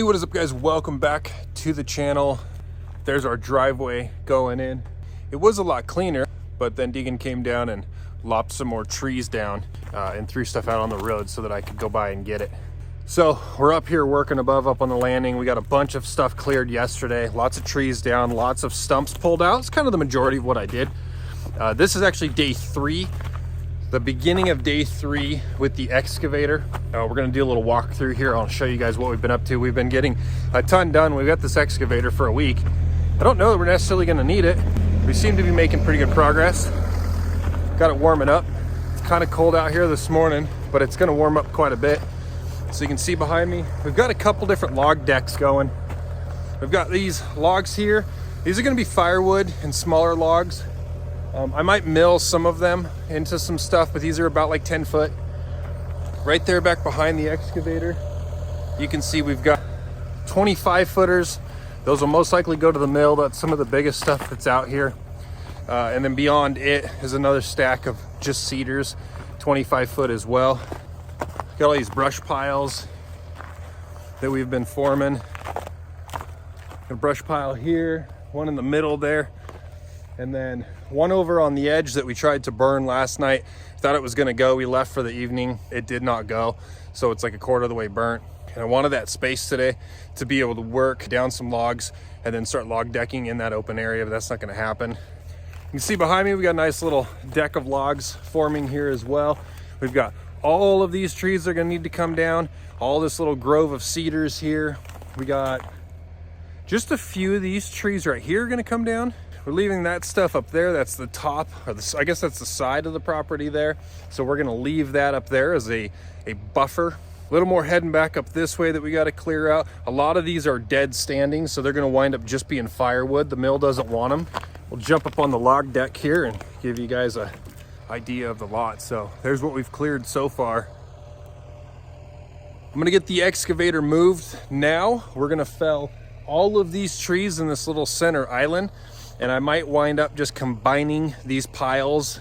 Hey, what is up guys? Welcome back to the channel. There's our driveway going in. It was a lot cleaner, but then Deegan came down and lopped some more trees down and threw stuff out on the road so that I could go by and get it. So we're up here working above up on the landing. We got a bunch of stuff cleared yesterday, lots of trees down, lots of stumps pulled out. It's kind of the majority of what I did. This is actually day 3. The beginning of day 3 with the excavator. We're gonna do a little walkthrough here. I'll show you guys what we've been up to. We've been getting a ton done. We've got this excavator for a week. I don't know that we're necessarily gonna need it. We seem to be making pretty good progress. Got it warming up. It's kind of cold out here this morning, but it's gonna warm up quite a bit. So you can see behind me, we've got a couple different log decks going. We've got these logs here. These are gonna be firewood and smaller logs. I might mill some of them into some stuff, but these are about like 10 foot. Right there back behind the excavator, you can see we've got 25 footers. Those will most likely go to the mill. That's some of the biggest stuff that's out here. And then beyond it is another stack of just cedars, 25 foot as well. Got all these brush piles that we've been forming. A brush pile here, one in the middle there. And then one over on the edge that we tried to burn last night. Thought it was gonna go. We left for the evening. It did not go. So it's like a quarter of the way burnt. And I wanted that space today to be able to work down some logs and then start log decking in that open area, but that's not gonna happen. You can see behind me, we got a nice little deck of logs forming here as well. We've got all of these trees that are gonna need to come down. All this little grove of cedars here. We got just a few of these trees right here are gonna come down. We're leaving that stuff up there. That's the top, or I guess that's the side of the property there. So we're gonna leave that up there as a buffer. A little more heading back up this way that we gotta clear out. A lot of these are dead standing, so they're gonna wind up just being firewood. The mill doesn't want them. We'll jump up on the log deck here and give you guys a idea of the lot. So there's what we've cleared so far. I'm gonna get the excavator moved now. We're gonna fell all of these trees in this little center island. And I might wind up just combining these piles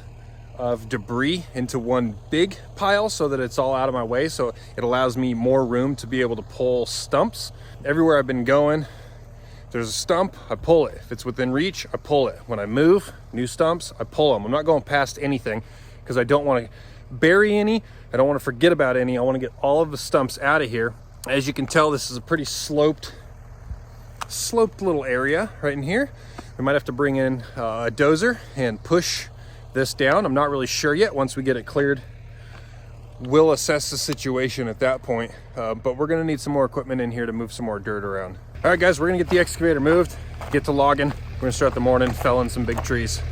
of debris into one big pile so that it's all out of my way. So it allows me more room to be able to pull stumps. Everywhere I've been going, if there's a stump, I pull it. If it's within reach, I pull it. When I move, new stumps, I pull them. I'm not going past anything because I don't want to bury any. I don't want to forget about any. I want to get all of the stumps out of here. As you can tell, this is a pretty sloped little area right in here. We might have to bring in a dozer and push this down. I'm not really sure yet. Once we get it cleared, we'll assess the situation at that point. But we're gonna need some more equipment in here to move some more dirt around. All right, guys, we're gonna get the excavator moved, get to logging. We're gonna start the morning felling some big trees.